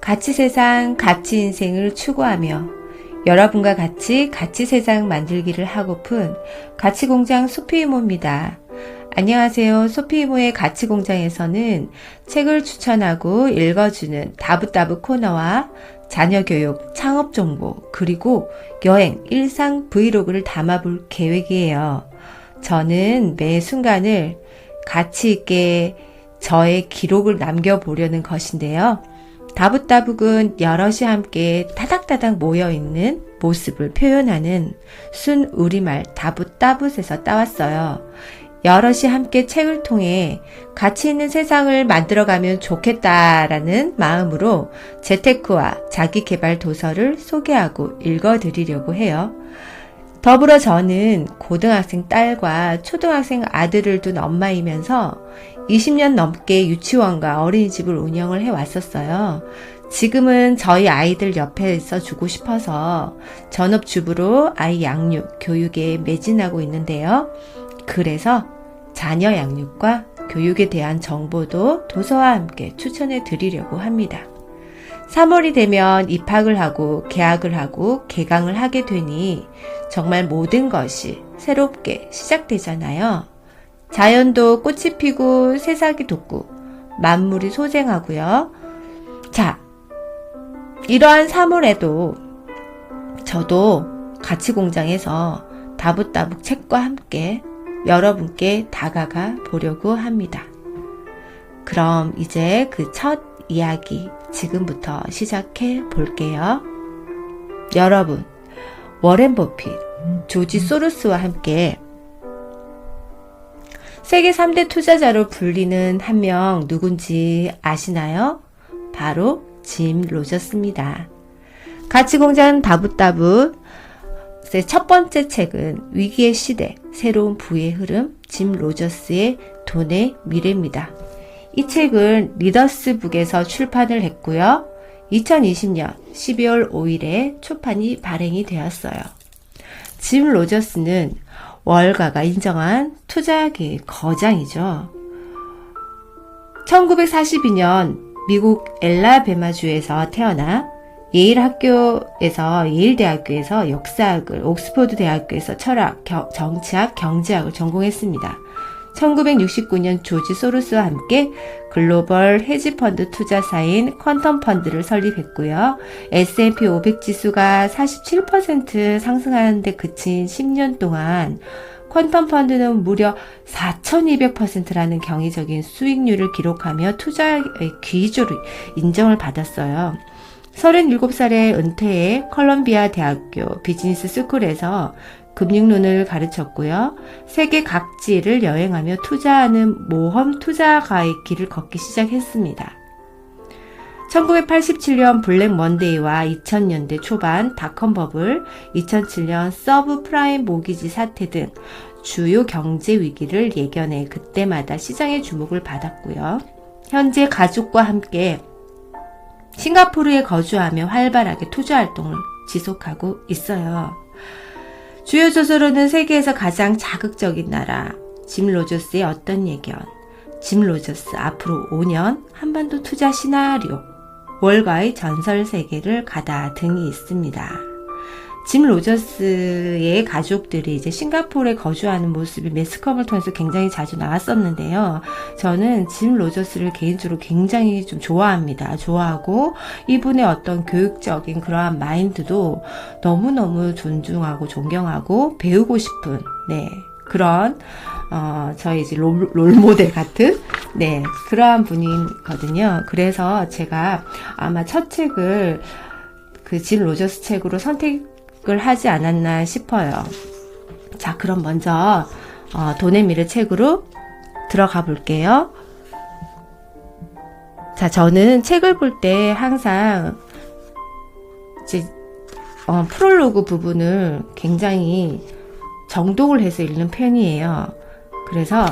가치 세상, 가치 인생을 추구하며 여러분과 같이 가치 세상 만들기를 하고픈 가치공장 소피이모입니다. 안녕하세요. 소피이모의 가치공장에서는 책을 추천하고 읽어주는 다부다부 코너와 자녀교육, 창업정보, 그리고 여행, 일상 브이로그를 담아볼 계획이에요. 저는 매 순간을 가치 있게 저의 기록을 남겨보려는 것인데요. 다붓다붓은 여럿이 함께 타닥타닥 모여있는 모습을 표현하는 순 우리말 다붓다붓에서 따왔어요. 여럿이 함께 책을 통해 가치 있는 세상을 만들어가면 좋겠다라는 마음으로 재테크와 자기개발 도서를 소개하고 읽어드리려고 해요. 더불어 저는 고등학생 딸과 초등학생 아들을 둔 엄마이면서 20년 넘게 유치원과 어린이집을 운영을 해왔었어요. 지금은 저희 아이들 옆에 있어주고 싶어서 전업주부로 아이 양육, 교육에 매진하고 있는데요. 그래서 자녀 양육과 교육에 대한 정보도 도서와 함께 추천해 드리려고 합니다. 3월이 되면 입학을 하고 개학을 하고 개강을 하게 되니 정말 모든 것이 새롭게 시작되잖아요. 자연도 꽃이 피고 새싹이 돋고 만물이 소생하고요. 자, 이러한 3월에도 저도 가치공장에서 다붓다붓 책과 함께 여러분께 다가가 보려고 합니다. 그럼 이제 그 첫 이야기 지금부터 시작해 볼게요. 여러분, 워렌 버핏, 조지 소로스와 함께 세계 3대 투자자로 불리는 한 명 누군지 아시나요? 바로 짐 로저스입니다. 가치공장 다붓다붓 첫 번째 책은 위기의 시대, 새로운 부의 흐름, 짐 로저스의 돈의 미래입니다. 이 책은 리더스북에서 출판을 했고요. 2020년 12월 5일에 초판이 발행이 되었어요. 짐 로저스는 월가가 인정한 투자계의 거장이죠. 1942년 미국 엘라베마주에서 태어나 예일대학교에서 역사학을, 옥스퍼드 대학교에서 철학, 정치학, 경제학을 전공했습니다. 1969년 조지 소로스와 함께 글로벌 헤지펀드 투자사인 퀀텀 펀드를 설립했고요. S&P 500 지수가 47% 상승하는 데 그친 10년 동안 퀀텀 펀드는 무려 4200%라는 경이적인 수익률을 기록하며 투자의 귀주로 인정을 받았어요. 37살에 은퇴해 컬럼비아 대학교 비즈니스 스쿨에서 금융론을 가르쳤고요. 세계 각지를 여행하며 투자하는 모험 투자가의 길을 걷기 시작했습니다. 1987년 블랙 먼데이와 2000년대 초반 닷컴 버블, 2007년 서브프라임 모기지 사태 등 주요 경제 위기를 예견해 그때마다 시장의 주목을 받았고요. 현재 가족과 함께 싱가포르에 거주하며 활발하게 투자 활동을 지속하고 있어요. 주요 저서로는 세계에서 가장 자극적인 나라, 짐 로저스의 어떤 예견, 짐 로저스 앞으로 5년 한반도 투자 시나리오, 월가의 전설 세계를 가다 등이 있습니다. 짐 로저스의 가족들이 이제 싱가포르에 거주하는 모습이 매스컴을 통해서 굉장히 자주 나왔었는데요. 저는 짐 로저스를 개인적으로 굉장히 좀 좋아합니다. 좋아하고 이분의 어떤 교육적인 그러한 마인드도 너무너무 존중하고 존경하고 배우고 싶은 그런 저희 이제 롤모델 같은 그러한 분이거든요. 그래서 제가 아마 첫 책을 그 짐 로저스 책으로 선택을 하지 않았나 싶어요. 자, 그럼 먼저 돈의 미래 책으로 들어가 볼게요. 자, 저는 책을 볼 때 항상 이제 프롤로그 부분을 굉장히 정독을 해서 읽는 편이에요. 그래서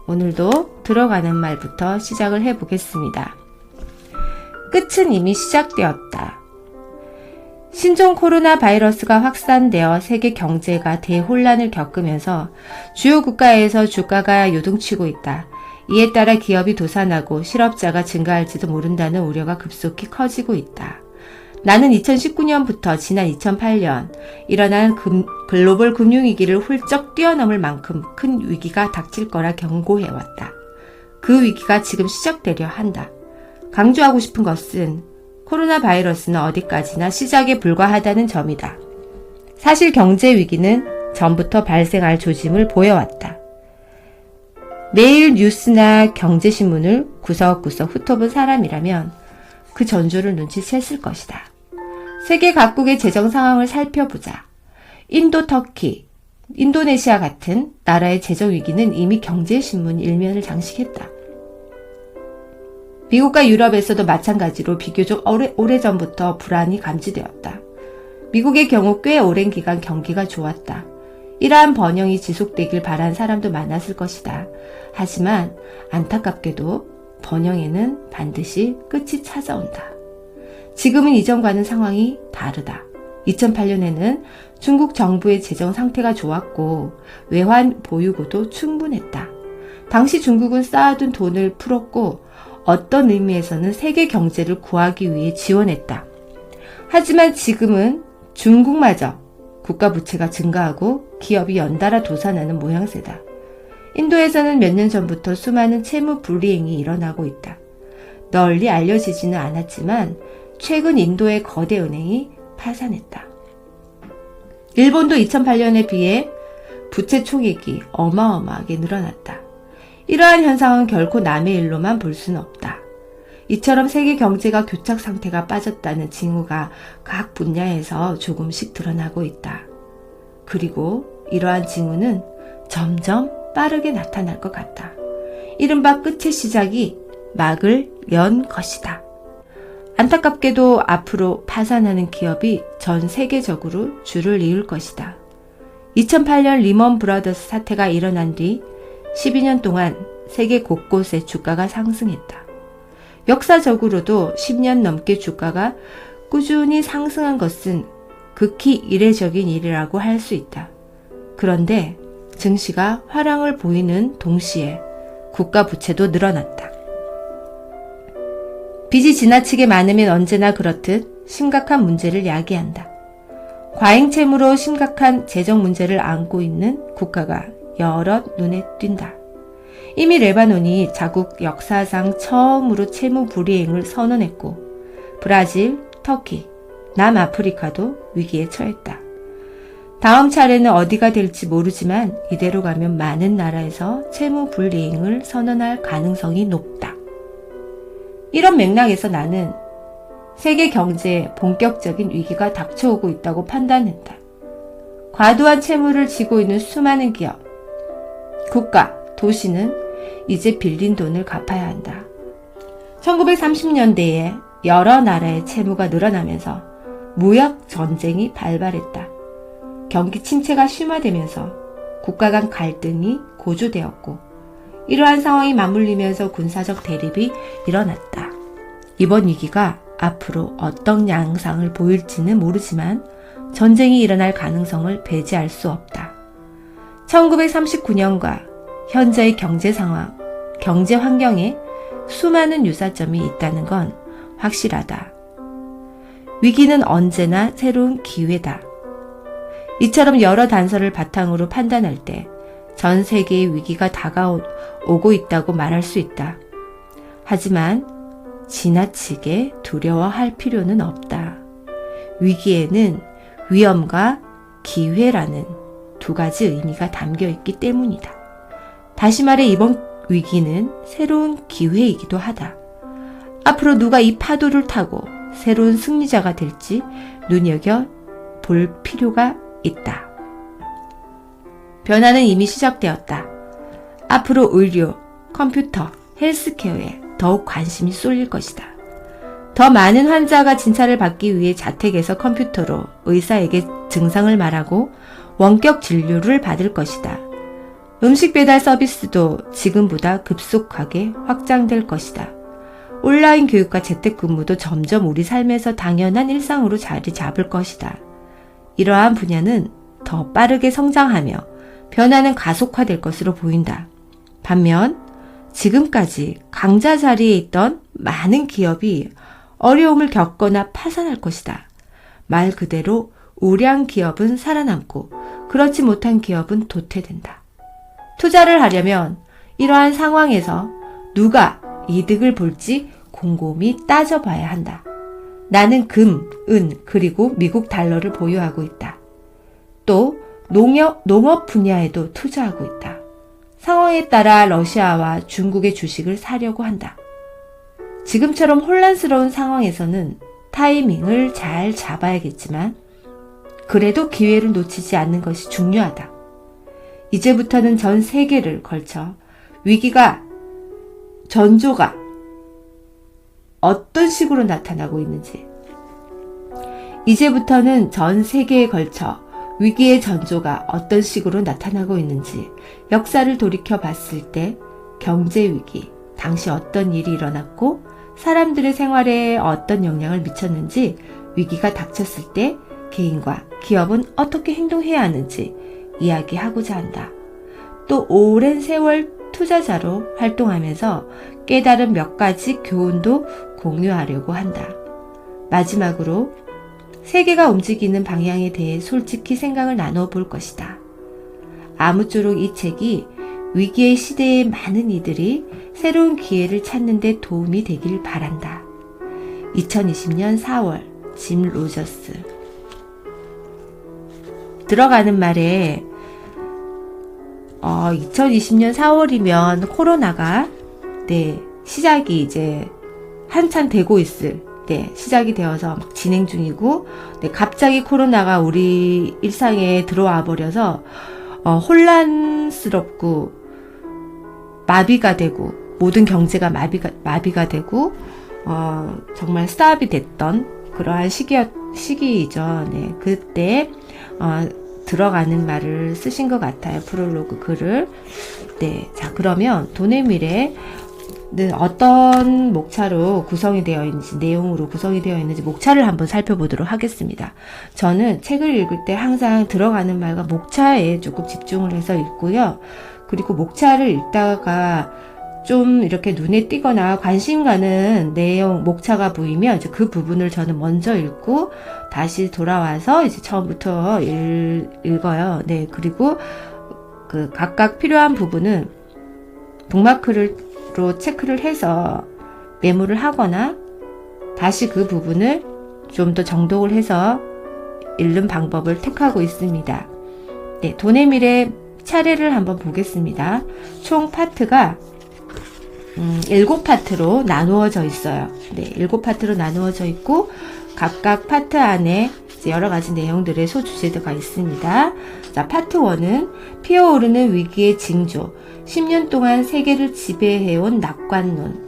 오늘도 들어가는 말부터 시작을 해보겠습니다. 끝은 이미 시작되었다. 신종 코로나 바이러스가 확산되어 세계 경제가 대혼란을 겪으면서 주요 국가에서 주가가 요동치고 있다. 이에 따라 기업이 도산하고 실업자가 증가할지도 모른다는 우려가 급속히 커지고 있다. 나는 2019년부터 지난 2008년 일어난 글로벌 금융위기를 훌쩍 뛰어넘을 만큼 큰 위기가 닥칠 거라 경고해왔다. 그 위기가 지금 시작되려 한다. 강조하고 싶은 것은 코로나 바이러스는 어디까지나 시작에 불과하다는 점이다. 사실 경제 위기는 전부터 발생할 조짐을 보여왔다. 매일 뉴스나 경제신문을 구석구석 훑어본 사람이라면 그 전조를 눈치챘을 것이다. 세계 각국의 재정 상황을 살펴보자. 인도, 터키, 인도네시아 같은 나라의 재정 위기는 이미 경제신문 일면을 장식했다. 미국과 유럽에서도 마찬가지로 비교적 오래전부터 불안이 감지되었다. 미국의 경우 꽤 오랜 기간 경기가 좋았다. 이러한 번영이 지속되길 바란 사람도 많았을 것이다. 하지만 안타깝게도 번영에는 반드시 끝이 찾아온다. 지금은 이전과는 상황이 다르다. 2008년에는 중국 정부의 재정 상태가 좋았고 외환 보유고도 충분했다. 당시 중국은 쌓아둔 돈을 풀었고 어떤 의미에서는 세계 경제를 구하기 위해 지원했다. 하지만 지금은 중국마저 국가 부채가 증가하고 기업이 연달아 도산하는 모양새다. 인도에서는 몇 년 전부터 수많은 채무 불이행이 일어나고 있다. 널리 알려지지는 않았지만 최근 인도의 거대 은행이 파산했다. 일본도 2008년에 비해 부채 총액이 어마어마하게 늘어났다. 이러한 현상은 결코 남의 일로만 볼 수는 없다. 이처럼 세계 경제가 교착 상태가 빠졌다는 징후가 각 분야에서 조금씩 드러나고 있다. 그리고 이러한 징후는 점점 빠르게 나타날 것 같다. 이른바 끝의 시작이 막을 연 것이다. 안타깝게도 앞으로 파산하는 기업이 전 세계적으로 줄을 이을 것이다. 2008년 리먼 브라더스 사태가 일어난 뒤 12년 동안 세계 곳곳에 주가가 상승했다. 역사적으로도 10년 넘게 주가가 꾸준히 상승한 것은 극히 이례적인 일이라고 할 수 있다. 그런데 증시가 화랑을 보이는 동시에 국가 부채도 늘어났다. 빚이 지나치게 많으면 언제나 그렇듯 심각한 문제를 야기한다. 과잉 채무로 심각한 재정 문제를 안고 있는 국가가 여럿 눈에 띈다. 이미 레바논이 자국 역사상 처음으로 채무 불이행을 선언했고 브라질, 터키, 남아프리카도 위기에 처했다. 다음 차례는 어디가 될지 모르지만 이대로 가면 많은 나라에서 채무 불이행을 선언할 가능성이 높다. 이런 맥락에서 나는 세계 경제에 본격적인 위기가 닥쳐오고 있다고 판단했다. 과도한 채무를 지고 있는 수많은 기업, 국가, 도시는 이제 빌린 돈을 갚아야 한다. 1930년대에 여러 나라의 채무가 늘어나면서 무역 전쟁이 발발했다. 경기 침체가 심화되면서 국가 간 갈등이 고조되었고 이러한 상황이 맞물리면서 군사적 대립이 일어났다. 이번 위기가 앞으로 어떤 양상을 보일지는 모르지만 전쟁이 일어날 가능성을 배제할 수 없다. 1939년과 현재의 경제 상황, 경제 환경에 수많은 유사점이 있다는 건 확실하다. 위기는 언제나 새로운 기회다. 이처럼 여러 단서를 바탕으로 판단할 때 전 세계의 위기가 다가오고 있다고 말할 수 있다. 하지만 지나치게 두려워할 필요는 없다. 위기에는 위험과 기회라는 두 가지 의미가 담겨 있기 때문이다. 다시 말해 이번 위기는 새로운 기회이기도 하다. 앞으로 누가 이 파도를 타고 새로운 승리자가 될지 눈여겨 볼 필요가 있다. 변화는 이미 시작되었다. 앞으로 의료, 컴퓨터, 헬스케어에 더욱 관심이 쏠릴 것이다. 더 많은 환자가 진찰을 받기 위해 자택에서 컴퓨터로 의사에게 증상을 말하고 원격 진료를 받을 것이다. 음식 배달 서비스도 지금보다 급속하게 확장될 것이다. 온라인 교육과 재택근무도 점점 우리 삶에서 당연한 일상으로 자리 잡을 것이다. 이러한 분야는 더 빠르게 성장하며 변화는 가속화될 것으로 보인다. 반면 지금까지 강자 자리에 있던 많은 기업이 어려움을 겪거나 파산할 것이다. 말 그대로 우량 기업은 살아남고 그렇지 못한 기업은 도태된다. 투자를 하려면 이러한 상황에서 누가 이득을 볼지 곰곰이 따져봐야 한다. 나는 금, 은, 그리고 미국 달러를 보유하고 있다. 또 농업 분야에도 투자하고 있다. 상황에 따라 러시아와 중국의 주식을 사려고 한다. 지금처럼 혼란스러운 상황에서는 타이밍을 잘 잡아야겠지만 그래도 기회를 놓치지 않는 것이 중요하다. 이제부터는 전 세계를 걸쳐 전조가 어떤 식으로 나타나고 있는지, 이제부터는 전 세계에 걸쳐 위기의 전조가 어떤 식으로 나타나고 있는지 역사를 돌이켜 봤을 때 경제위기, 당시 어떤 일이 일어났고 사람들의 생활에 어떤 영향을 미쳤는지, 위기가 닥쳤을 때 개인과 기업은 어떻게 행동해야 하는지 이야기하고자 한다. 또 오랜 세월 투자자로 활동하면서 깨달은 몇 가지 교훈도 공유하려고 한다. 마지막으로 세계가 움직이는 방향에 대해 솔직히 생각을 나눠 볼 것이다. 아무쪼록 이 책이 위기의 시대의 많은 이들이 새로운 기회를 찾는 데 도움이 되길 바란다. 2020년 4월 짐 로저스. 들어가는 말에 2020년 4월이면 코로나가 시작이 이제 한참 되고 있을 시작이 되어서 막 진행 중이고, 갑자기 코로나가 우리 일상에 들어와 버려서 혼란스럽고 마비가 되고 모든 경제가 마비가 되고 정말 스탑이 됐던 그러한 시기이죠. 그때 들어가는 말을 쓰신 것 같아요. 프롤로그 글을. 자, 그러면 돈의 미래는 어떤 목차로 구성이 되어 있는지, 내용으로 구성이 되어 있는지 목차를 한번 살펴보도록 하겠습니다. 저는 책을 읽을 때 항상 들어가는 말과 목차에 조금 집중을 해서 읽고요. 그리고 목차를 읽다가 좀 이렇게 눈에 띄거나 관심 가는 내용, 목차가 보이면 이제 그 부분을 저는 먼저 읽고 다시 돌아와서 이제 처음부터 읽어요. 그리고 그 각각 필요한 부분은 북마크로 체크를 해서 메모를 하거나 다시 그 부분을 좀 더 정독을 해서 읽는 방법을 택하고 있습니다. 돈의 미래 차례를 한번 보겠습니다. 총 파트가 7파트로 나누어져 있어요. 7파트로 나누어져 있고 각각 파트 안에 여러 가지 내용들의 소주제도가 있습니다. 자, 파트 1은 피어오르는 위기의 징조, 10년 동안 세계를 지배해온 낙관론.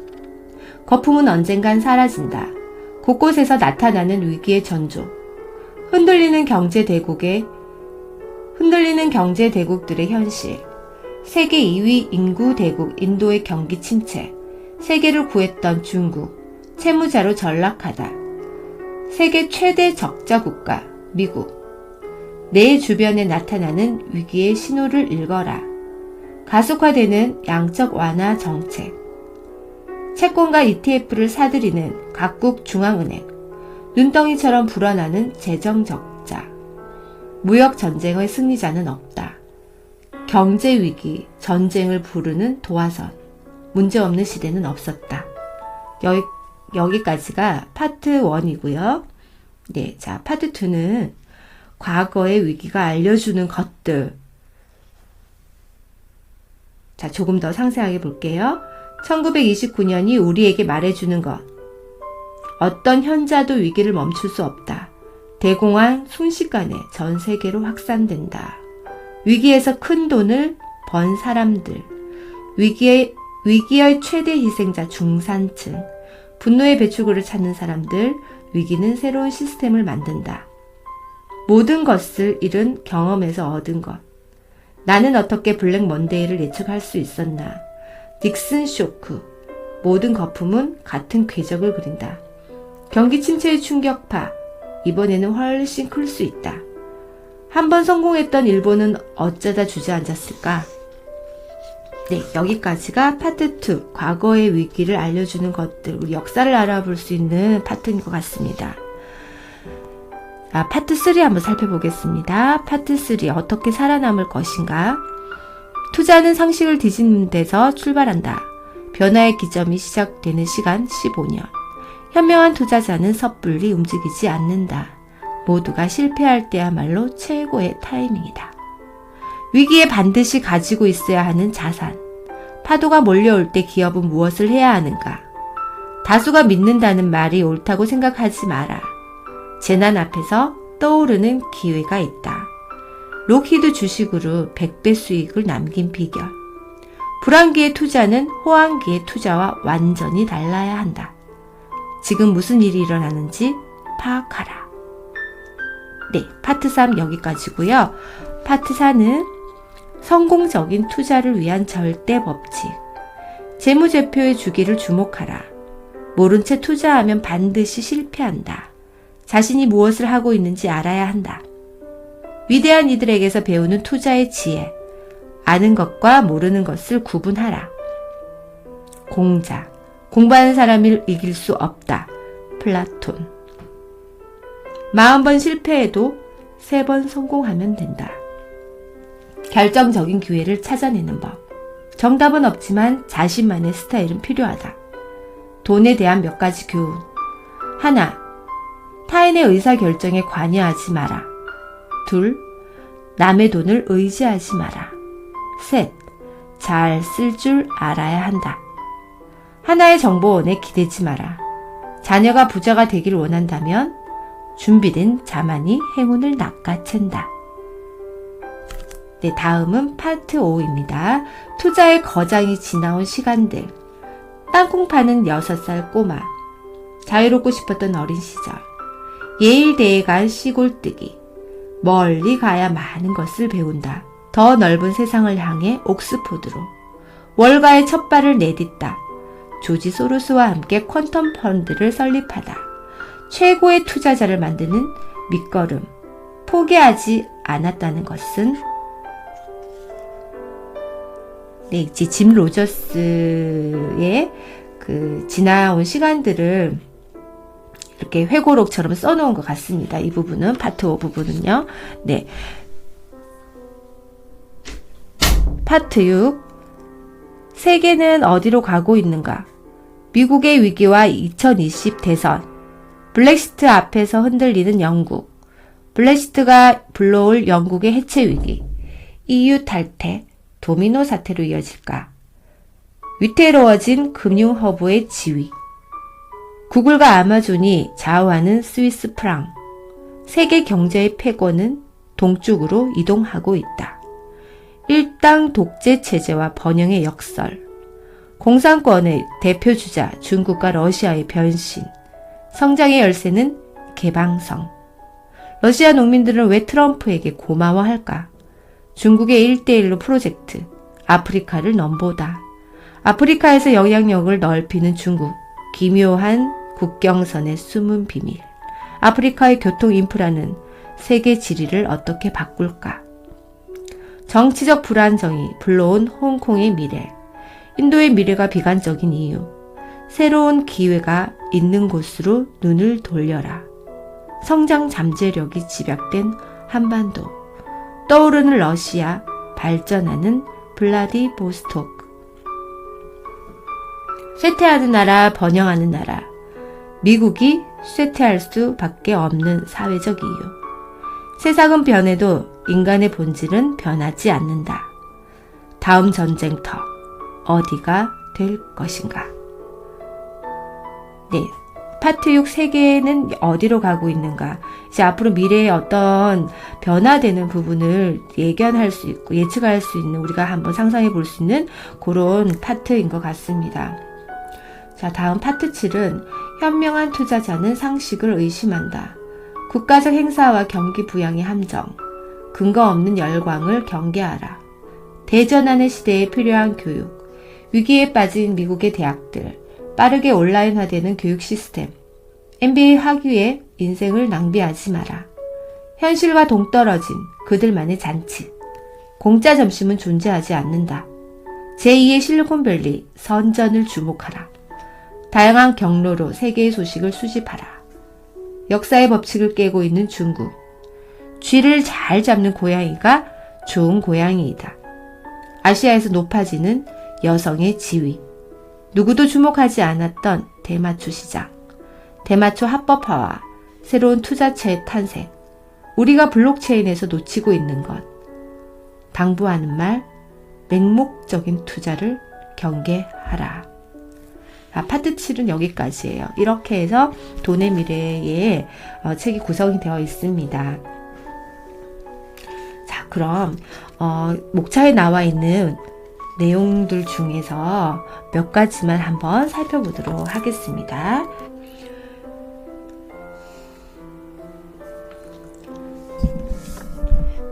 거품은 언젠간 사라진다. 곳곳에서 나타나는 위기의 전조. 흔들리는 경제 대국들의 현실. 세계 2위 인구 대국 인도의 경기 침체, 세계를 구했던 중국, 채무자로 전락하다. 세계 최대 적자 국가 미국. 내 주변에 나타나는 위기의 신호를 읽어라. 가속화되는 양적 완화 정책. 채권과 ETF를 사들이는 각국 중앙은행. 눈덩이처럼 불어나는 재정 적자. 무역 전쟁의 승리자는 없다. 경제위기, 전쟁을 부르는 도화선. 문제없는 시대는 없었다. 여기까지가 파트 1이고요. 자, 파트 2는 과거의 위기가 알려주는 것들. 자, 조금 더 상세하게 볼게요. 1929년이 우리에게 말해주는 것. 어떤 현자도 위기를 멈출 수 없다. 대공황 순식간에 전 세계로 확산된다. 위기에서 큰 돈을 번 사람들, 위기의 최대 희생자 중산층, 분노의 배출구를 찾는 사람들, 위기는 새로운 시스템을 만든다. 모든 것을 잃은 경험에서 얻은 것. 나는 어떻게 블랙 먼데이를 예측할 수 있었나? 닉슨 쇼크. 모든 거품은 같은 궤적을 그린다. 경기 침체의 충격파. 이번에는 훨씬 클 수 있다. 한 번 성공했던 일본은 어쩌다 주저앉았을까? 네, 여기까지가 파트 2, 과거의 위기를 알려주는 것들, 우리 역사를 알아볼 수 있는 파트인 것 같습니다. 파트 3 한번 살펴보겠습니다. 파트 3, 어떻게 살아남을 것인가? 투자는 상식을 뒤집는 데서 출발한다. 변화의 기점이 시작되는 시간 15년. 현명한 투자자는 섣불리 움직이지 않는다. 모두가 실패할 때야말로 최고의 타이밍이다. 위기에 반드시 가지고 있어야 하는 자산. 파도가 몰려올 때 기업은 무엇을 해야 하는가? 다수가 믿는다는 말이 옳다고 생각하지 마라. 재난 앞에서 떠오르는 기회가 있다. 록히드 주식으로 100배 수익을 남긴 비결. 불황기의 투자는 호황기의 투자와 완전히 달라야 한다. 지금 무슨 일이 일어나는지 파악하라. 네, 파트 3 여기까지고요. 파트 4는 성공적인 투자를 위한 절대 법칙. 재무제표의 주기를 주목하라. 모른 채 투자하면 반드시 실패한다. 자신이 무엇을 하고 있는지 알아야 한다. 위대한 이들에게서 배우는 투자의 지혜. 아는 것과 모르는 것을 구분하라. 공자. 공부하는 사람을 이길 수 없다. 플라톤. 40번 실패해도 3번 성공하면 된다. 결정적인 기회를 찾아내는 법. 정답은 없지만 자신만의 스타일은 필요하다. 돈에 대한 몇 가지 교훈. 하나, 타인의 의사결정에 관여하지 마라. 둘, 남의 돈을 의지하지 마라. 셋, 잘 쓸 줄 알아야 한다. 하나의 정보원에 기대지 마라. 자녀가 부자가 되길 원한다면 준비된 자만이 행운을 낚아챈다. 네, 다음은 파트 5입니다. 투자의 거장이 지나온 시간들. 땅콩 파는 6살 꼬마. 자유롭고 싶었던 어린 시절. 예일대에 간 시골뜨기. 멀리 가야 많은 것을 배운다. 더 넓은 세상을 향해 옥스포드로. 월가의 첫 발을 내딛다. 조지 소로스와 함께 퀀텀 펀드를 설립하다. 최고의 투자자를 만드는 밑거름. 포기하지 않았다는 것은 네, 이제 짐 로저스의 그 지나온 시간들을 이렇게 회고록처럼 써놓은 것 같습니다. 이 부분은 파트 5 부분은요. 네, 파트 6. 세계는 어디로 가고 있는가? 미국의 위기와 2020 대선. 블랙시트 앞에서 흔들리는 영국. 블랙시트가 불러올 영국의 해체 위기. EU 탈퇴. 도미노 사태로 이어질까? 위태로워진 금융 허브의 지위. 구글과 아마존이 좌우하는 스위스 프랑. 세계 경제의 패권은 동쪽으로 이동하고 있다. 일당 독재 체제와 번영의 역설. 공산권의 대표주자 중국과 러시아의 변신. 성장의 열쇠는 개방성. 러시아 농민들은 왜 트럼프에게 고마워할까? 중국의 1대1로 프로젝트. 아프리카를 넘보다. 아프리카에서 영향력을 넓히는 중국. 기묘한 국경선의 숨은 비밀. 아프리카의 교통 인프라는 세계 지리를 어떻게 바꿀까? 정치적 불안정이 불러온 홍콩의 미래. 인도의 미래가 비관적인 이유. 새로운 기회가 있는 곳으로 눈을 돌려라. 성장 잠재력이 집약된 한반도. 떠오르는 러시아, 발전하는 블라디보스토크. 쇠퇴하는 나라, 번영하는 나라. 미국이 쇠퇴할 수밖에 없는 사회적 이유. 세상은 변해도 인간의 본질은 변하지 않는다. 다음 전쟁터, 어디가 될 것인가? 네, 파트 6 세계는 어디로 가고 있는가? 이제 앞으로 미래의 어떤 변화되는 부분을 예견할 수 있고 예측할 수 있는, 우리가 한번 상상해 볼 수 있는 그런 파트인 것 같습니다. 자, 다음 파트 7은 현명한 투자자는 상식을 의심한다. 국가적 행사와 경기 부양의 함정. 근거 없는 열광을 경계하라. 대전하는 시대에 필요한 교육. 위기에 빠진 미국의 대학들. 빠르게 온라인화되는 교육 시스템. MBA 학위에 인생을 낭비하지 마라. 현실과 동떨어진 그들만의 잔치. 공짜 점심은 존재하지 않는다. 제2의 실리콘밸리 선전을 주목하라. 다양한 경로로 세계의 소식을 수집하라. 역사의 법칙을 깨고 있는 중국. 쥐를 잘 잡는 고양이가 좋은 고양이이다. 아시아에서 높아지는 여성의 지위. 누구도 주목하지 않았던 대마초 시장. 대마초 합법화와 새로운 투자처의 탄생. 우리가 블록체인에서 놓치고 있는 것. 당부하는 말, 맹목적인 투자를 경계하라. 파트 7은 여기까지예요. 이렇게 해서 돈의 미래의 책이 구성이 되어 있습니다. 자, 그럼 목차에 나와 있는 내용들 중에서 몇 가지만 한번 살펴보도록 하겠습니다.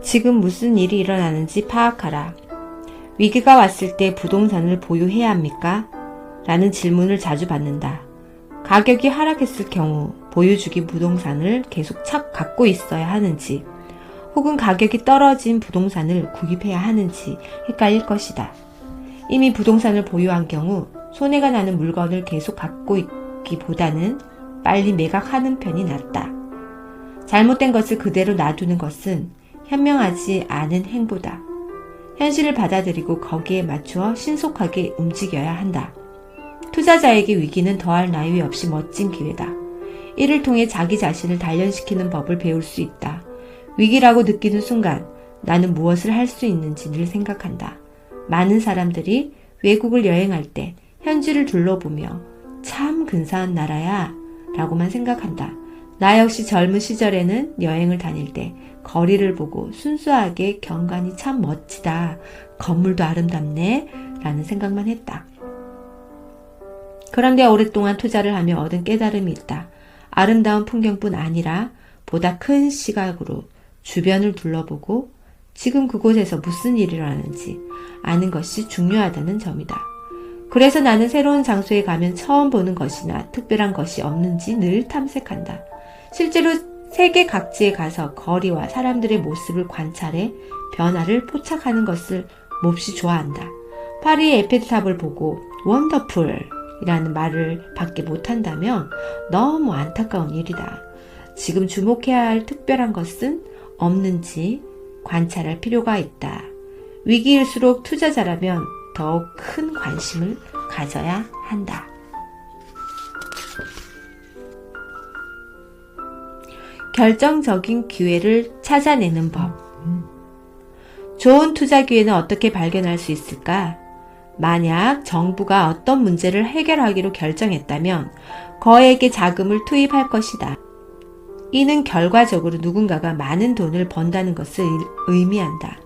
지금 무슨 일이 일어나는지 파악하라. 위기가 왔을 때 부동산을 보유해야 합니까? 라는 질문을 자주 받는다. 가격이 하락했을 경우 보유주기 부동산을 계속 갖고 있어야 하는지, 혹은 가격이 떨어진 부동산을 구입해야 하는지 헷갈릴 것이다. 이미 부동산을 보유한 경우 손해가 나는 물건을 계속 갖고 있기보다는 빨리 매각하는 편이 낫다. 잘못된 것을 그대로 놔두는 것은 현명하지 않은 행보다. 현실을 받아들이고 거기에 맞추어 신속하게 움직여야 한다. 투자자에게 위기는 더할 나위 없이 멋진 기회다. 이를 통해 자기 자신을 단련시키는 법을 배울 수 있다. 위기라고 느끼는 순간 나는 무엇을 할 수 있는지 늘 생각한다. 많은 사람들이 외국을 여행할 때 현지를 둘러보며 참 근사한 나라야 라고만 생각한다. 나 역시 젊은 시절에는 여행을 다닐 때 거리를 보고 순수하게 경관이 참 멋지다. 건물도 아름답네. 라는 생각만 했다. 그런데 오랫동안 투자를 하며 얻은 깨달음이 있다. 아름다운 풍경뿐 아니라 보다 큰 시각으로 주변을 둘러보고 지금 그곳에서 무슨 일이 일어나는지 아는 것이 중요하다는 점이다. 그래서 나는 새로운 장소에 가면 처음 보는 것이나 특별한 것이 없는지 늘 탐색한다. 실제로 세계 각지에 가서 거리와 사람들의 모습을 관찰해 변화를 포착하는 것을 몹시 좋아한다. 파리의 에펠탑을 보고 원더풀 이라는 말을 밖에 못한다면 너무 안타까운 일이다. 지금 주목해야 할 특별한 것은 없는지 관찰할 필요가 있다. 위기일수록 투자자라면 더욱 큰 관심을 가져야 한다. 결정적인 기회를 찾아내는 법. 좋은 투자 기회는 어떻게 발견할 수 있을까? 만약 정부가 어떤 문제를 해결하기로 결정했다면 거액의 자금을 투입할 것이다. 이는 결과적으로 누군가가 많은 돈을 번다는 것을 의미한다.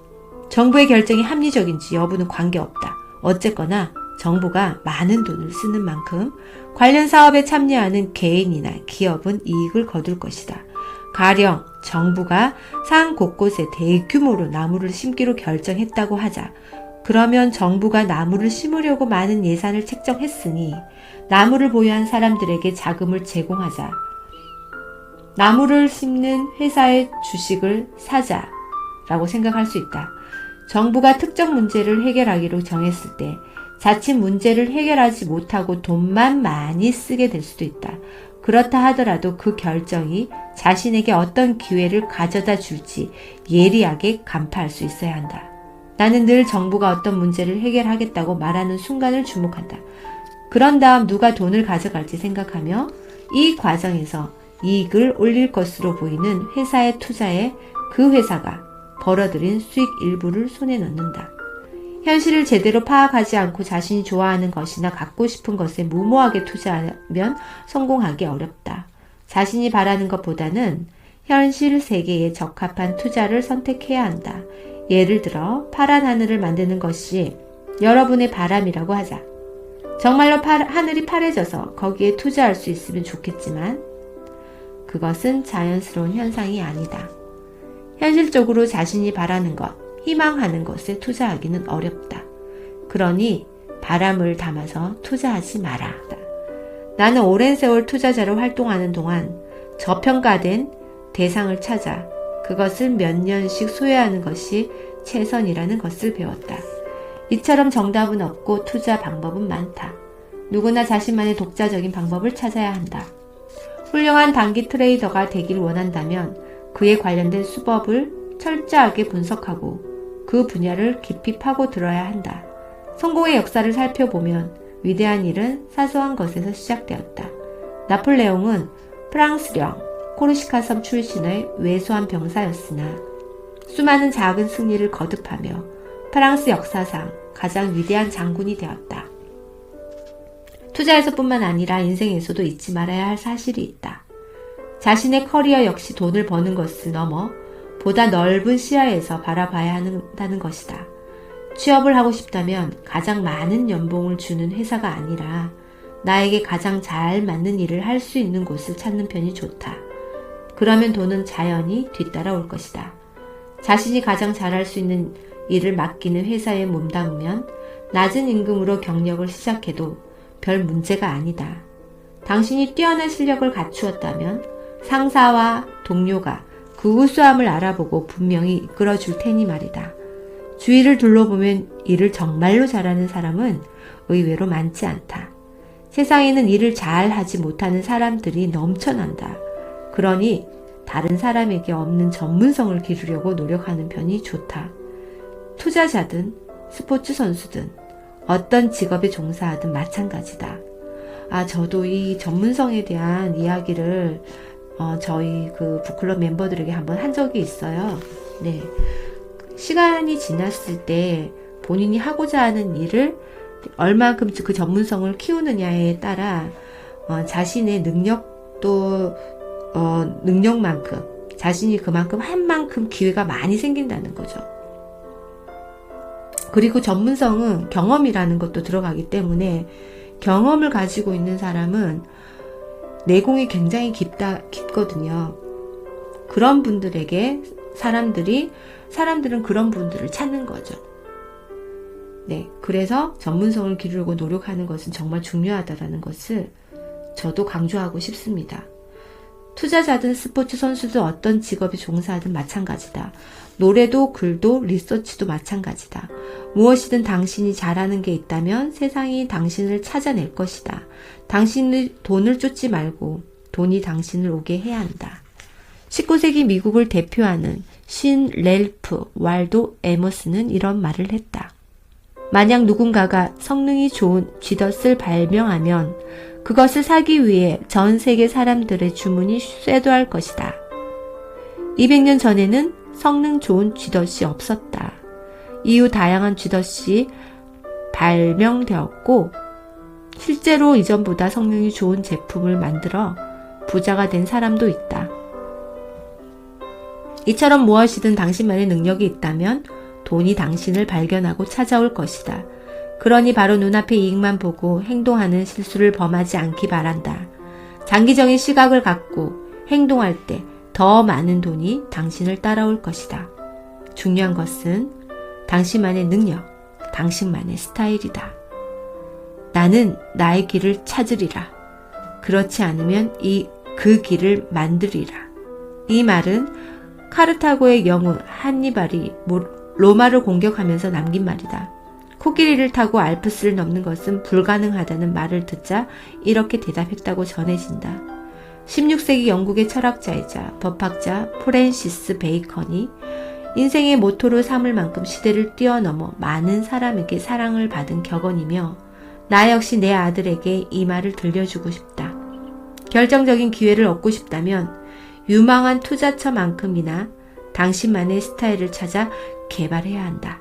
정부의 결정이 합리적인지 여부는 관계없다. 어쨌거나 정부가 많은 돈을 쓰는 만큼 관련 사업에 참여하는 개인이나 기업은 이익을 거둘 것이다. 가령 정부가 산 곳곳에 대규모로 나무를 심기로 결정했다고 하자. 그러면 정부가 나무를 심으려고 많은 예산을 책정했으니 나무를 보유한 사람들에게 자금을 제공하자. 나무를 심는 회사의 주식을 사자라고 생각할 수 있다. 정부가 특정 문제를 해결하기로 정했을 때 자칫 문제를 해결하지 못하고 돈만 많이 쓰게 될 수도 있다. 그렇다 하더라도 그 결정이 자신에게 어떤 기회를 가져다 줄지 예리하게 간파할 수 있어야 한다. 나는 늘 정부가 어떤 문제를 해결하겠다고 말하는 순간을 주목한다. 그런 다음 누가 돈을 가져갈지 생각하며 이 과정에서 이익을 올릴 것으로 보이는 회사에 투자해 그 회사가 벌어들인 수익 일부를 손에 넣는다. 현실을 제대로 파악하지 않고 자신이 좋아하는 것이나 갖고 싶은 것에 무모하게 투자하면 성공하기 어렵다. 자신이 바라는 것보다는 현실 세계에 적합한 투자를 선택해야 한다. 예를 들어 파란 하늘을 만드는 것이 여러분의 바람이라고 하자. 정말로 하늘이 파래져서 거기에 투자할 수 있으면 좋겠지만 그것은 자연스러운 현상이 아니다. 현실적으로 자신이 바라는 것, 희망하는 것에 투자하기는 어렵다. 그러니 바람을 담아서 투자하지 마라. 나는 오랜 세월 투자자로 활동하는 동안 저평가된 대상을 찾아 그것을 몇 년씩 소유하는 것이 최선이라는 것을 배웠다. 이처럼 정답은 없고 투자 방법은 많다. 누구나 자신만의 독자적인 방법을 찾아야 한다. 훌륭한 단기 트레이더가 되길 원한다면 그에 관련된 수법을 철저하게 분석하고 그 분야를 깊이 파고들어야 한다. 성공의 역사를 살펴보면 위대한 일은 사소한 것에서 시작되었다. 나폴레옹은 프랑스령 코르시카 섬 출신의 왜소한 병사였으나 수많은 작은 승리를 거듭하며 프랑스 역사상 가장 위대한 장군이 되었다. 투자에서뿐만 아니라 인생에서도 잊지 말아야 할 사실이 있다. 자신의 커리어 역시 돈을 버는 것을 넘어 보다 넓은 시야에서 바라봐야 한다는 것이다. 취업을 하고 싶다면 가장 많은 연봉을 주는 회사가 아니라 나에게 가장 잘 맞는 일을 할 수 있는 곳을 찾는 편이 좋다. 그러면 돈은 자연히 뒤따라올 것이다. 자신이 가장 잘할 수 있는 일을 맡기는 회사에 몸담으면 낮은 임금으로 경력을 시작해도 별 문제가 아니다. 당신이 뛰어난 실력을 갖추었다면 상사와 동료가 그 우수함을 알아보고 분명히 이끌어줄 테니 말이다. 주위를 둘러보면 일을 정말로 잘하는 사람은 의외로 많지 않다. 세상에는 일을 잘 하지 못하는 사람들이 넘쳐난다. 그러니 다른 사람에게 없는 전문성을 기르려고 노력하는 편이 좋다. 투자자든 스포츠 선수든 어떤 직업에 종사하든 마찬가지다. 저도 이 전문성에 대한 이야기를 저희 그 북클럽 멤버들에게 한번 한 적이 있어요. 네. 시간이 지났을 때 본인이 하고자 하는 일을 얼마큼 그 전문성을 키우느냐에 따라 자신의 능력도 능력만큼 자신이 그만큼 한 만큼 기회가 많이 생긴다는 거죠. 그리고 전문성은 경험이라는 것도 들어가기 때문에 경험을 가지고 있는 사람은 내공이 굉장히 깊거든요. 그런 분들에게 사람들은 그런 분들을 찾는 거죠. 네, 그래서 전문성을 기르려고 노력하는 것은 정말 중요하다는 것을 저도 강조하고 싶습니다. 투자자든 스포츠 선수든 어떤 직업에 종사하든 마찬가지다. 노래도 글도 리서치도 마찬가지다. 무엇이든 당신이 잘하는 게 있다면 세상이 당신을 찾아낼 것이다. 당신의 돈을 쫓지 말고 돈이 당신을 오게 해야 한다. 19세기 미국을 대표하는 신 렐프 왈도 에머스는 이런 말을 했다. 만약 누군가가 성능이 좋은 쥐덫을 발명하면 그것을 사기 위해 전 세계 사람들의 주문이 쇄도할 것이다. 200년 전에는 성능 좋은 쥐덫이 없었다. 이후 다양한 쥐덫이 발명되었고 실제로 이전보다 성능이 좋은 제품을 만들어 부자가 된 사람도 있다. 이처럼 무엇이든 당신만의 능력이 있다면 돈이 당신을 발견하고 찾아올 것이다. 그러니 바로 눈앞의 이익만 보고 행동하는 실수를 범하지 않기 바란다. 장기적인 시각을 갖고 행동할 때 더 많은 돈이 당신을 따라올 것이다. 중요한 것은 당신만의 능력, 당신만의 스타일이다. 나는 나의 길을 찾으리라. 그렇지 않으면 그 길을 만들리라. 이 말은 카르타고의 영웅 한니발이 로마를 공격하면서 남긴 말이다. 코끼리를 타고 알프스를 넘는 것은 불가능하다는 말을 듣자 이렇게 대답했다고 전해진다. 16세기 영국의 철학자이자 법학자 프랜시스 베이컨이 인생의 모토로 삼을 만큼 시대를 뛰어넘어 많은 사람에게 사랑을 받은 격언이며 나 역시 내 아들에게 이 말을 들려주고 싶다. 결정적인 기회를 얻고 싶다면 유망한 투자처만큼이나 당신만의 스타일을 찾아 개발해야 한다.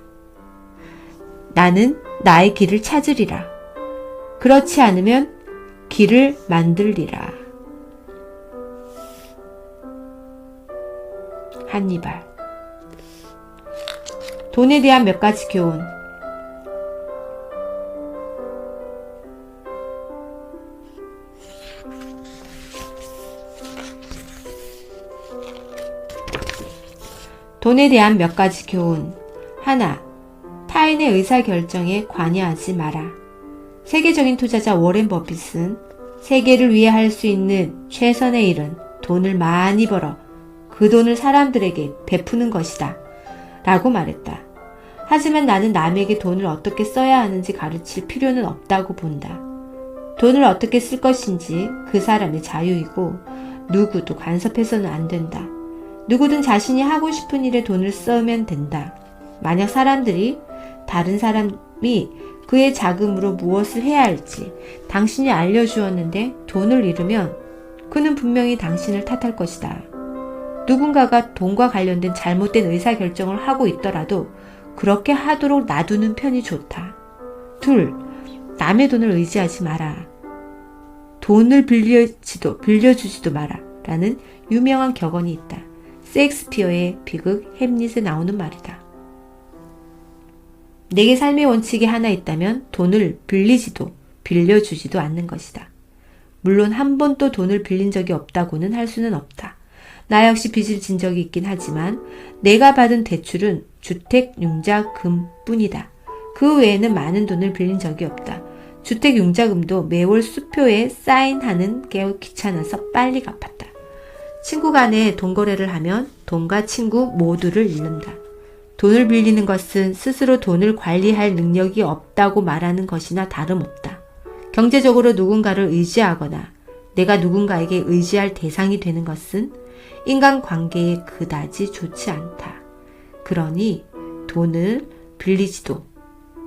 나는 나의 길을 찾으리라. 그렇지 않으면 길을 만들리라. 한니발. 돈에 대한 몇 가지 교훈. 돈에 대한 몇 가지 교훈. 하나, 타인의 의사결정에 관여하지 마라. 세계적인 투자자 워렌 버핏은 세계를 위해 할 수 있는 최선의 일은 돈을 많이 벌어 그 돈을 사람들에게 베푸는 것이다. 라고 말했다. 하지만 나는 남에게 돈을 어떻게 써야 하는지 가르칠 필요는 없다고 본다. 돈을 어떻게 쓸 것인지 그 사람의 자유이고 누구도 간섭해서는 안 된다. 누구든 자신이 하고 싶은 일에 돈을 쓰면 된다. 만약 다른 사람이 그의 자금으로 무엇을 해야 할지 당신이 알려주었는데 돈을 잃으면 그는 분명히 당신을 탓할 것이다. 누군가가 돈과 관련된 잘못된 의사결정을 하고 있더라도 그렇게 하도록 놔두는 편이 좋다. 둘, 남의 돈을 의지하지 마라. 돈을 빌려주지도 마라. 라는 유명한 격언이 있다. 셰익스피어의 비극 햄릿에 나오는 말이다. 내게 삶의 원칙이 하나 있다면 돈을 빌려주지도 않는 것이다. 물론 한 번도 돈을 빌린 적이 없다고는 할 수는 없다. 나 역시 빚을 진 적이 있긴 하지만 내가 받은 대출은 주택융자금뿐이다. 그 외에는 많은 돈을 빌린 적이 없다. 주택융자금도 매월 수표에 사인하는 게 귀찮아서 빨리 갚았다. 친구 간에 돈 거래를 하면 돈과 친구 모두를 잃는다. 돈을 빌리는 것은 스스로 돈을 관리할 능력이 없다고 말하는 것이나 다름없다. 경제적으로 누군가를 의지하거나 내가 누군가에게 의지할 대상이 되는 것은 인간관계에 그다지 좋지 않다. 그러니 돈을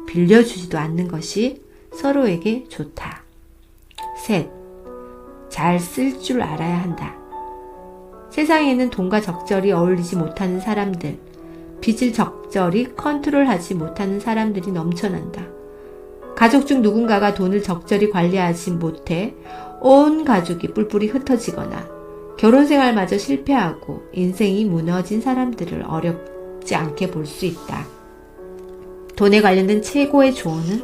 빌려주지도 않는 것이 서로에게 좋다. 셋, 잘 쓸 줄 알아야 한다. 세상에는 돈과 적절히 어울리지 못하는 사람들, 빚을 적절히 컨트롤하지 못하는 사람들이 넘쳐난다. 가족 중 누군가가 돈을 적절히 관리하지 못해 온 가족이 뿔뿔이 흩어지거나 결혼생활마저 실패하고 인생이 무너진 사람들을 어렵지 않게 볼 수 있다. 돈에 관련된 최고의 조언은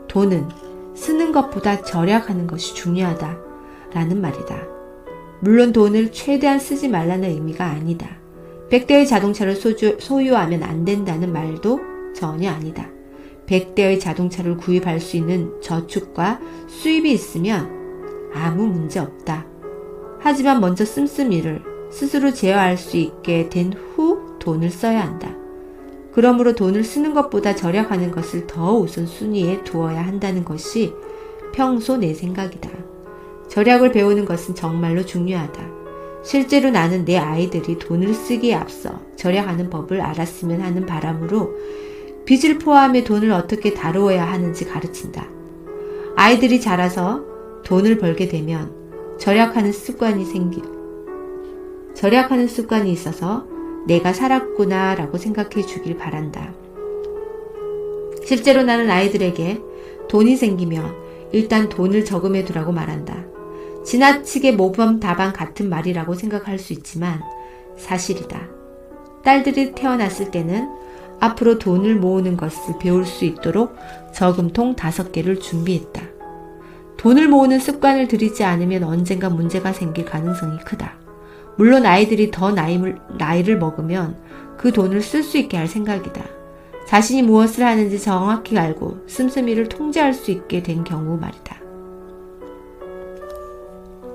돈은 쓰는 것보다 절약하는 것이 중요하다 라는 말이다. 물론 돈을 최대한 쓰지 말라는 의미가 아니다. 100대의 자동차를 소유하면 안 된다는 말도 전혀 아니다. 100대의 자동차를 구입할 수 있는 저축과 수입이 있으면 아무 문제 없다. 하지만 먼저 씀씀이를 스스로 제어할 수 있게 된 후 돈을 써야 한다. 그러므로 돈을 쓰는 것보다 절약하는 것을 더 우선순위에 두어야 한다는 것이 평소 내 생각이다. 절약을 배우는 것은 정말로 중요하다. 실제로 나는 내 아이들이 돈을 쓰기에 앞서 절약하는 법을 알았으면 하는 바람으로 빚을 포함해 돈을 어떻게 다루어야 하는지 가르친다. 아이들이 자라서 돈을 벌게 되면 절약하는 습관이 있어서 내가 살았구나 라고 생각해 주길 바란다. 실제로 나는 아이들에게 돈이 생기면 일단 돈을 저금해 두라고 말한다. 지나치게 모범답안 같은 말이라고 생각할 수 있지만 사실이다. 딸들이 태어났을 때는 앞으로 돈을 모으는 것을 배울 수 있도록 저금통 5개를 준비했다. 돈을 모으는 습관을 들이지 않으면 언젠가 문제가 생길 가능성이 크다. 물론 아이들이 더 나이를 먹으면 그 돈을 쓸 수 있게 할 생각이다. 자신이 무엇을 하는지 정확히 알고 씀씀이를 통제할 수 있게 된 경우 말이다.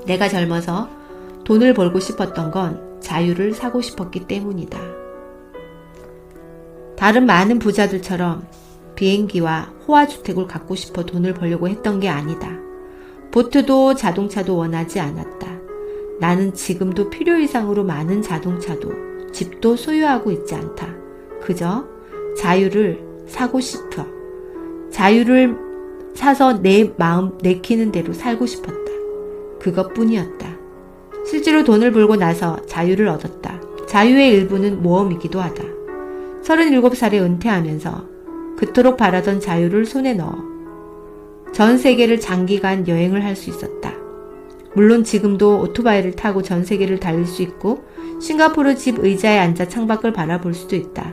내가 젊어서 돈을 벌고 싶었던 건 자유를 사고 싶었기 때문이다. 다른 많은 부자들처럼 비행기와 호화주택을 갖고 싶어 돈을 벌려고 했던 게 아니다. 보트도 자동차도 원하지 않았다. 나는 지금도 필요 이상으로 많은 자동차도 집도 소유하고 있지 않다. 그저 자유를 사고 싶어. 자유를 사서 내 마음 내키는 대로 살고 싶었다. 그것뿐이었다. 실제로 돈을 벌고 나서 자유를 얻었다. 자유의 일부는 모험이기도 하다. 37살에 은퇴하면서 그토록 바라던 자유를 손에 넣어 전 세계를 장기간 여행을 할 수 있었다. 물론 지금도 오토바이를 타고 전 세계를 달릴 수 있고 싱가포르 집 의자에 앉아 창밖을 바라볼 수도 있다.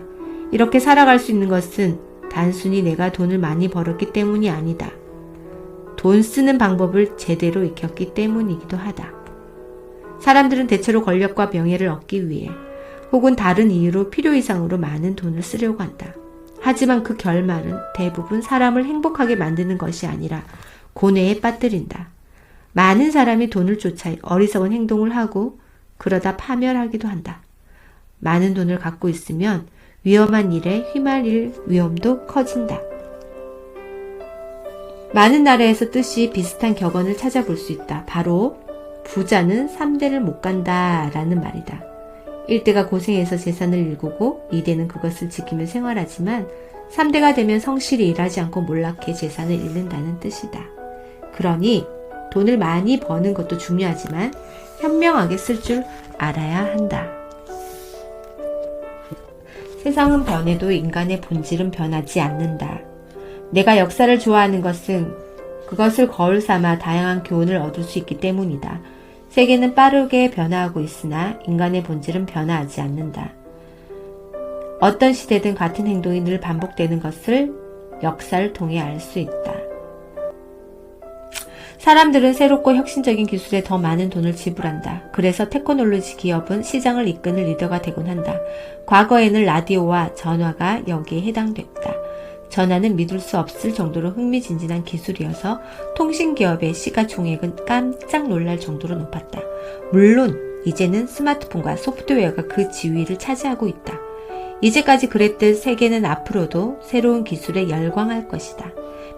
이렇게 살아갈 수 있는 것은 단순히 내가 돈을 많이 벌었기 때문이 아니다. 돈 쓰는 방법을 제대로 익혔기 때문이기도 하다. 사람들은 대체로 권력과 명예를 얻기 위해 혹은 다른 이유로 필요 이상으로 많은 돈을 쓰려고 한다. 하지만 그 결말은 대부분 사람을 행복하게 만드는 것이 아니라 고뇌에 빠뜨린다. 많은 사람이 돈을 쫓아 어리석은 행동을 하고 그러다 파멸하기도 한다. 많은 돈을 갖고 있으면 위험한 일에 휘말릴 위험도 커진다. 많은 나라에서 뜻이 비슷한 격언을 찾아볼 수 있다. 바로 부자는 3대를 못 간다 라는 말이다. 1대가 고생해서 재산을 일구고 2대는 그것을 지키며 생활하지만 3대가 되면 성실히 일하지 않고 몰락해 재산을 잃는다는 뜻이다. 그러니 돈을 많이 버는 것도 중요하지만 현명하게 쓸 줄 알아야 한다. 세상은 변해도 인간의 본질은 변하지 않는다. 내가 역사를 좋아하는 것은 그것을 거울 삼아 다양한 교훈을 얻을 수 있기 때문이다. 세계는 빠르게 변화하고 있으나 인간의 본질은 변화하지 않는다. 어떤 시대든 같은 행동이 늘 반복되는 것을 역사를 통해 알 수 있다. 사람들은 새롭고 혁신적인 기술에 더 많은 돈을 지불한다. 그래서 테크놀로지 기업은 시장을 이끄는 리더가 되곤 한다. 과거에는 라디오와 전화가 여기에 해당됐다. 전화는 믿을 수 없을 정도로 흥미진진한 기술이어서 통신기업의 시가총액은 깜짝 놀랄 정도로 높았다. 물론 이제는 스마트폰과 소프트웨어가 그 지위를 차지하고 있다. 이제까지 그랬듯 세계는 앞으로도 새로운 기술에 열광할 것이다.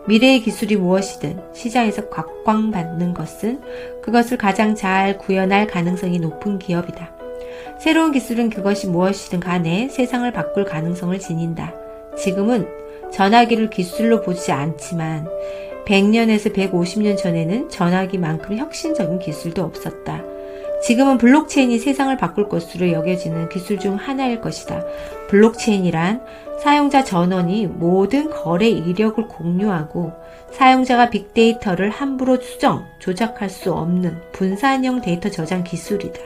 미래의 기술이 무엇이든 시장에서 각광받는 것은 그것을 가장 잘 구현할 가능성이 높은 기업이다. 새로운 기술은 그것이 무엇이든 간에 세상을 바꿀 가능성을 지닌다. 지금은 전화기를 기술로 보지 않지만 100년에서 150년 전에는 전화기만큼 혁신적인 기술도 없었다. 지금은 블록체인이 세상을 바꿀 것으로 여겨지는 기술 중 하나일 것이다. 블록체인이란 사용자 전원이 모든 거래 이력을 공유하고 사용자가 빅데이터를 함부로 수정, 조작할 수 없는 분산형 데이터 저장 기술이다.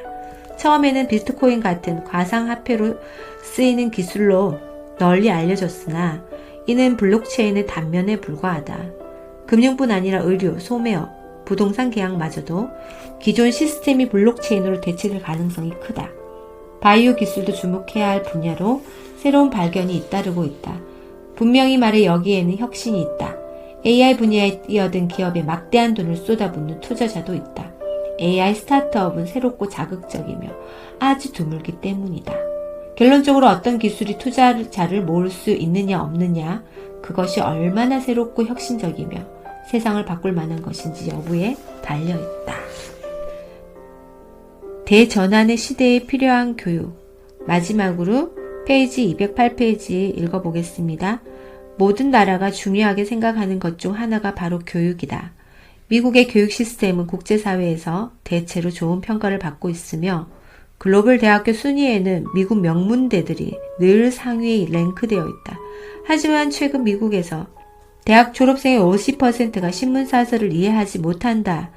처음에는 비트코인 같은 가상화폐로 쓰이는 기술로 널리 알려졌으나 이는 블록체인의 단면에 불과하다. 금융뿐 아니라 의료, 소매업, 부동산 계약마저도 기존 시스템이 블록체인으로 대체될 가능성이 크다. 바이오 기술도 주목해야 할 분야로 새로운 발견이 잇따르고 있다. 분명히 말해 여기에는 혁신이 있다. AI 분야에 뛰어든 기업에 막대한 돈을 쏟아붓는 투자자도 있다. AI 스타트업은 새롭고 자극적이며 아주 드물기 때문이다. 결론적으로 어떤 기술이 투자자를 모을 수 있느냐 없느냐, 그것이 얼마나 새롭고 혁신적이며 세상을 바꿀 만한 것인지 여부에 달려있다. 대전환의 시대에 필요한 교육. 마지막으로 페이지 208페이지 읽어보겠습니다. 모든 나라가 중요하게 생각하는 것 중 하나가 바로 교육이다. 미국의 교육 시스템은 국제사회에서 대체로 좋은 평가를 받고 있으며 글로벌 대학교 순위에는 미국 명문대들이 늘 상위에 랭크되어 있다. 하지만 최근 미국에서 대학 졸업생의 50%가 신문사설을 이해하지 못한다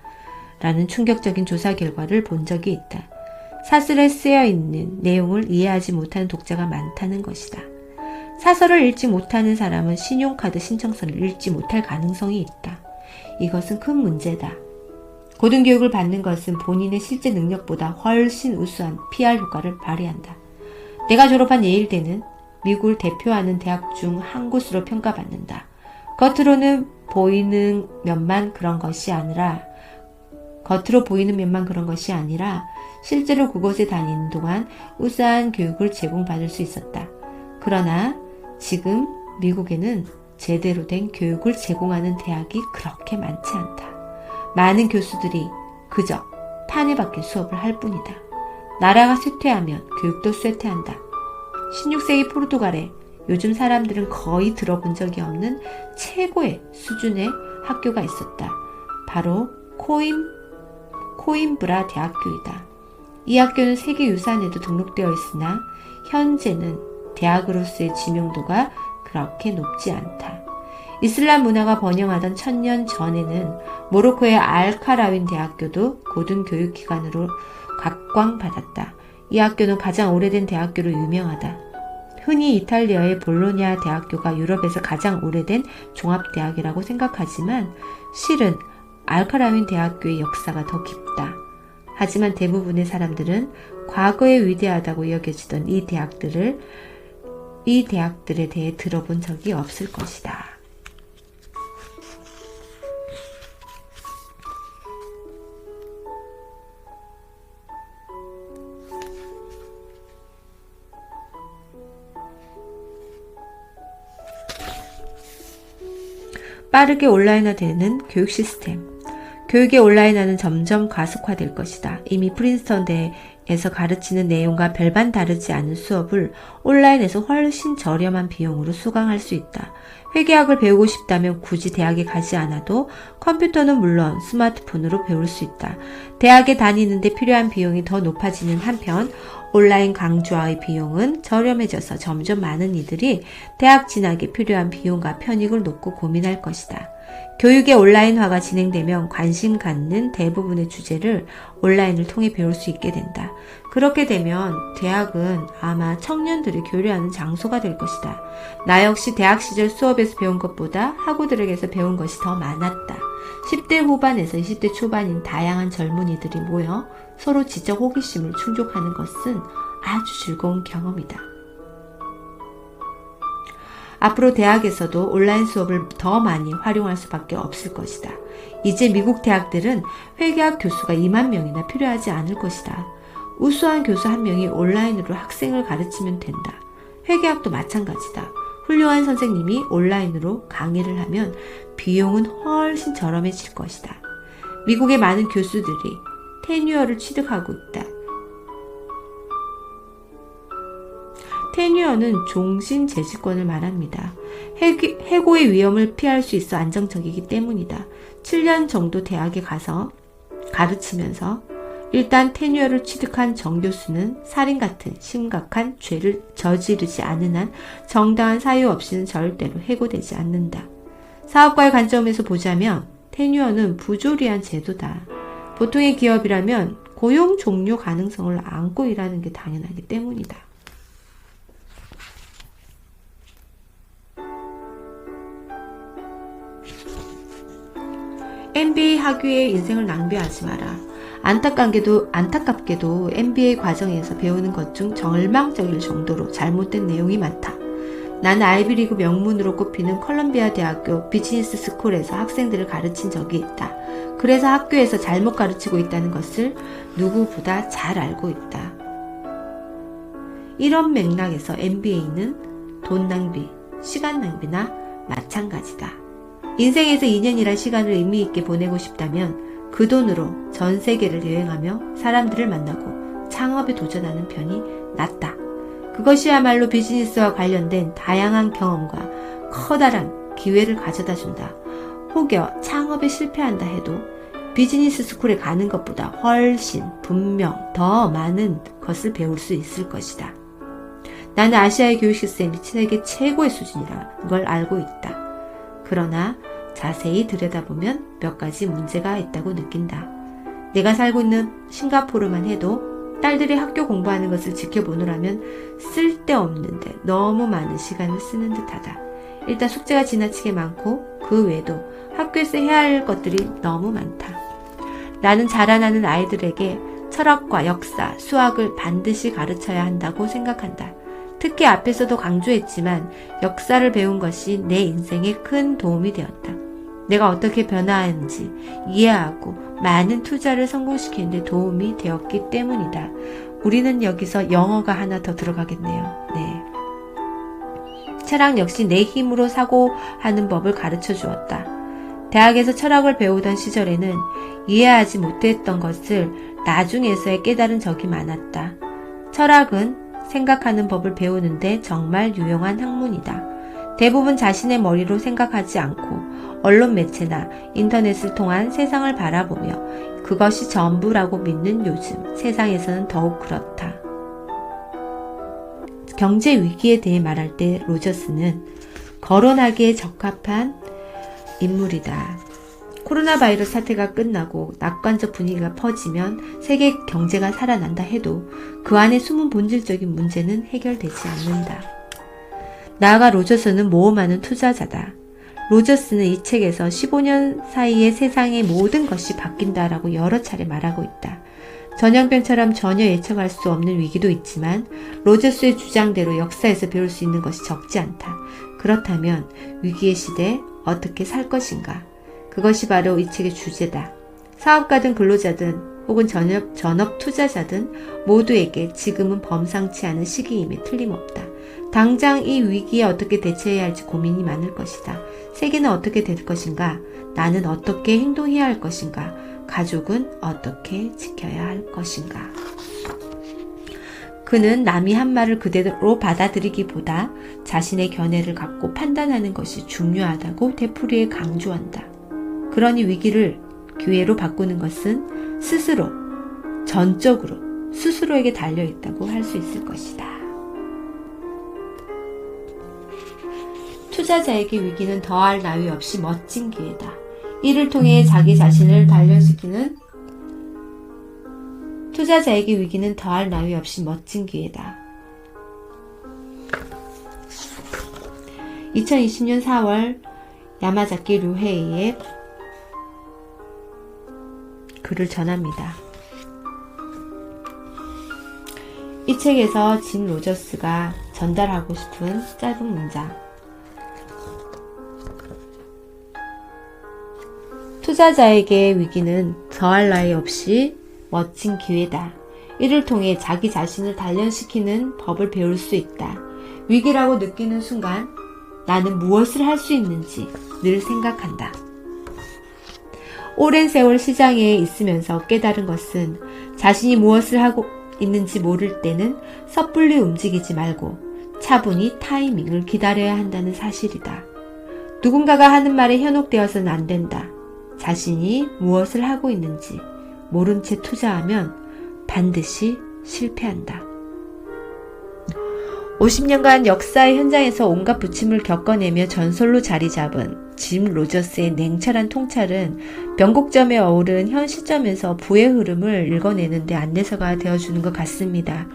라는 충격적인 조사 결과를 본 적이 있다. 사설에 쓰여 있는 내용을 이해하지 못하는 독자가 많다는 것이다. 사설을 읽지 못하는 사람은 신용카드 신청서를 읽지 못할 가능성이 있다. 이것은 큰 문제다. 고등교육을 받는 것은 본인의 실제 능력보다 훨씬 우수한 PR 효과를 발휘한다. 내가 졸업한 예일대는 미국을 대표하는 대학 중 한 곳으로 평가받는다. 겉으로 보이는 면만 그런 것이 아니라 실제로 그곳에 다니는 동안 우수한 교육을 제공받을 수 있었다. 그러나 지금 미국에는 제대로 된 교육을 제공하는 대학이 그렇게 많지 않다. 많은 교수들이 그저 판에 박힌 수업을 할 뿐이다. 나라가 쇠퇴하면 교육도 쇠퇴한다. 16세기 포르투갈에 요즘 사람들은 거의 들어본 적이 없는 최고의 수준의 학교가 있었다. 바로 코임브라 대학교이다. 이 학교는 세계유산에도 등록되어 있으나 현재는 대학으로서의 지명도가 그렇게 높지 않다. 이슬람 문화가 번영하던 1000년 전에는 모로코의 알카라윈 대학교도 고등교육기관으로 각광받았다. 이 학교는 가장 오래된 대학교로 유명하다. 흔히 이탈리아의 볼로냐 대학교가 유럽에서 가장 오래된 종합대학이라고 생각하지만 실은 알카라윈 대학교의 역사가 더 깊다. 하지만 대부분의 사람들은 과거에 위대하다고 여겨지던 이 대학들에 대해 들어본 적이 없을 것이다. 빠르게 온라인화되는 교육 시스템. 교육의 온라인화는 점점 가속화될 것이다. 이미 프린스턴대에서 가르치는 내용과 별반 다르지 않은 수업을 온라인에서 훨씬 저렴한 비용으로 수강할 수 있다. 회계학을 배우고 싶다면 굳이 대학에 가지 않아도 컴퓨터는 물론 스마트폰으로 배울 수 있다. 대학에 다니는데 필요한 비용이 더 높아지는 한편 온라인 강좌의 비용은 저렴해져서 점점 많은 이들이 대학 진학에 필요한 비용과 편익을 놓고 고민할 것이다. 교육의 온라인화가 진행되면 관심 갖는 대부분의 주제를 온라인을 통해 배울 수 있게 된다. 그렇게 되면 대학은 아마 청년들이 교류하는 장소가 될 것이다. 나 역시 대학 시절 수업에서 배운 것보다 학우들에게서 배운 것이 더 많았다. 10대 후반에서 20대 초반인 다양한 젊은이들이 모여 서로 지적 호기심을 충족하는 것은 아주 즐거운 경험이다. 앞으로 대학에서도 온라인 수업을 더 많이 활용할 수밖에 없을 것이다. 이제 미국 대학들은 회계학 교수가 2만 명이나 필요하지 않을 것이다. 우수한 교수 한 명이 온라인으로 학생을 가르치면 된다. 회계학도 마찬가지다. 훌륭한 선생님이 온라인으로 강의를 하면 비용은 훨씬 저렴해질 것이다. 미국의 많은 교수들이 테뉴어를 취득하고 있다. 테뉴어는 종신 재직권을 말합니다. 해고의 위험을 피할 수 있어 안정적이기 때문이다. 7년 정도 대학에 가서 가르치면서 일단 테뉴어를 취득한 정교수는 살인 같은 심각한 죄를 저지르지 않는 한 정당한 사유 없이는 절대로 해고되지 않는다. 사업가의 관점에서 보자면 테뉴어는 부조리한 제도다. 보통의 기업이라면 고용 종료 가능성을 안고 일하는 게 당연하기 때문이다. MBA 학위에 인생을 낭비하지 마라. 안타깝게도 MBA 과정에서 배우는 것 중 절망적일 정도로 잘못된 내용이 많다. 나는 아이비리그 명문으로 꼽히는 컬럼비아 대학교 비즈니스 스쿨에서 학생들을 가르친 적이 있다. 그래서 학교에서 잘못 가르치고 있다는 것을 누구보다 잘 알고 있다. 이런 맥락에서 MBA는 돈 낭비, 시간 낭비나 마찬가지다. 인생에서 2년이란 시간을 의미있게 보내고 싶다면 그 돈으로 전 세계를 여행하며 사람들을 만나고 창업에 도전하는 편이 낫다. 그것이야말로 비즈니스와 관련된 다양한 경험과 커다란 기회를 가져다 준다. 혹여 창업에 실패한다 해도 비즈니스 스쿨에 가는 것보다 훨씬 분명 더 많은 것을 배울 수 있을 것이다. 나는 아시아의 교육 시스템이 세계 최고의 수준이라는 걸 알고 있다. 그러나 자세히 들여다보면 몇 가지 문제가 있다고 느낀다. 내가 살고 있는 싱가포르만 해도 딸들이 학교 공부하는 것을 지켜보느라면 쓸데없는데 너무 많은 시간을 쓰는 듯하다. 일단 숙제가 지나치게 많고 그 외에도 학교에서 해야 할 것들이 너무 많다. 나는 자라나는 아이들에게 철학과 역사, 수학을 반드시 가르쳐야 한다고 생각한다. 특히 앞에서도 강조했지만 역사를 배운 것이 내 인생에 큰 도움이 되었다. 내가 어떻게 변화하는지 이해하고 많은 투자를 성공시키는 데 도움이 되었기 때문이다. 우리는 여기서 영어가 하나 더 들어가겠네요. 네. 철학 역시 내 힘으로 사고하는 법을 가르쳐 주었다. 대학에서 철학을 배우던 시절에는 이해하지 못했던 것을 나중에서야 깨달은 적이 많았다. 철학은 생각하는 법을 배우는데 정말 유용한 학문이다. 대부분 자신의 머리로 생각하지 않고 언론 매체나 인터넷을 통한 세상을 바라보며 그것이 전부라고 믿는 요즘 세상에서는 더욱 그렇다. 경제 위기에 대해 말할 때 로저스는 거론하기에 적합한 인물이다. 코로나 바이러스 사태가 끝나고 낙관적 분위기가 퍼지면 세계 경제가 살아난다 해도 그 안에 숨은 본질적인 문제는 해결되지 않는다. 나아가 로저스는 모험하는 투자자다. 로저스는 이 책에서 15년 사이에 세상의 모든 것이 바뀐다라고 여러 차례 말하고 있다. 전염병처럼 전혀 예측할 수 없는 위기도 있지만 로저스의 주장대로 역사에서 배울 수 있는 것이 적지 않다. 그렇다면 위기의 시대에 어떻게 살 것인가? 그것이 바로 이 책의 주제다. 사업가든 근로자든 혹은 전업 투자자든 모두에게 지금은 범상치 않은 시기임에 틀림없다. 당장 이 위기에 어떻게 대처해야 할지 고민이 많을 것이다. 세계는 어떻게 될 것인가? 나는 어떻게 행동해야 할 것인가? 가족은 어떻게 지켜야 할 것인가? 그는 남이 한 말을 그대로 받아들이기보다 자신의 견해를 갖고 판단하는 것이 중요하다고 되풀이해 강조한다. 그러니 위기를 기회로 바꾸는 것은 스스로, 전적으로 스스로에게 달려있다고 할 수 있을 것이다. 투자자에게 위기는 더할 나위 없이 멋진 기회다. 이를 통해 자기 자신을 단련시키는 투자자에게 위기는 더할 나위 없이 멋진 기회다. 2020년 4월 야마자키 류헤이의 글을 전합니다. 이 책에서 짐 로저스가 전달하고 싶은 짧은 문장. 투자자에게 위기는 더할 나위 없이 멋진 기회다. 이를 통해 자기 자신을 단련시키는 법을 배울 수 있다. 위기라고 느끼는 순간 나는 무엇을 할 수 있는지 늘 생각한다. 오랜 세월 시장에 있으면서 깨달은 것은 자신이 무엇을 하고 있는지 모를 때는 섣불리 움직이지 말고 차분히 타이밍을 기다려야 한다는 사실이다. 누군가가 하는 말에 현혹되어서는 안 된다. 자신이 무엇을 하고 있는지 모른 채 투자하면 반드시 실패한다. 50년간 역사의 현장에서 온갖 부침을 겪어내며 전설로 자리 잡은 짐 로저스의 냉철한 통찰은 변곡점에 어우른 현 시점에서 부의 흐름을 읽어내는 데 안내서가 되어주는 것 같습니다.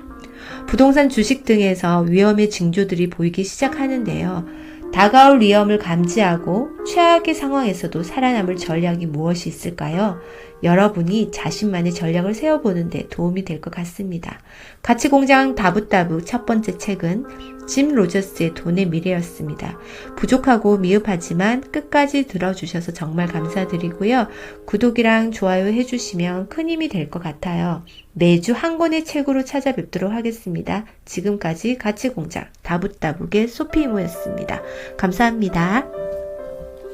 부동산 주식 등에서 위험의 징조들이 보이기 시작하는데요. 다가올 위험을 감지하고 최악의 상황에서도 살아남을 전략이 무엇이 있을까요? 여러분이 자신만의 전략을 세워보는 데 도움이 될 것 같습니다. 가치공장 다부다부 첫 번째 책은 짐 로저스의 돈의 미래였습니다. 부족하고 미흡하지만 끝까지 들어주셔서 정말 감사드리고요. 구독이랑 좋아요 해주시면 큰 힘이 될 것 같아요. 매주 한 권의 책으로 찾아뵙도록 하겠습니다. 지금까지 가치공장 다부다부의 소피이모였습니다. 감사합니다.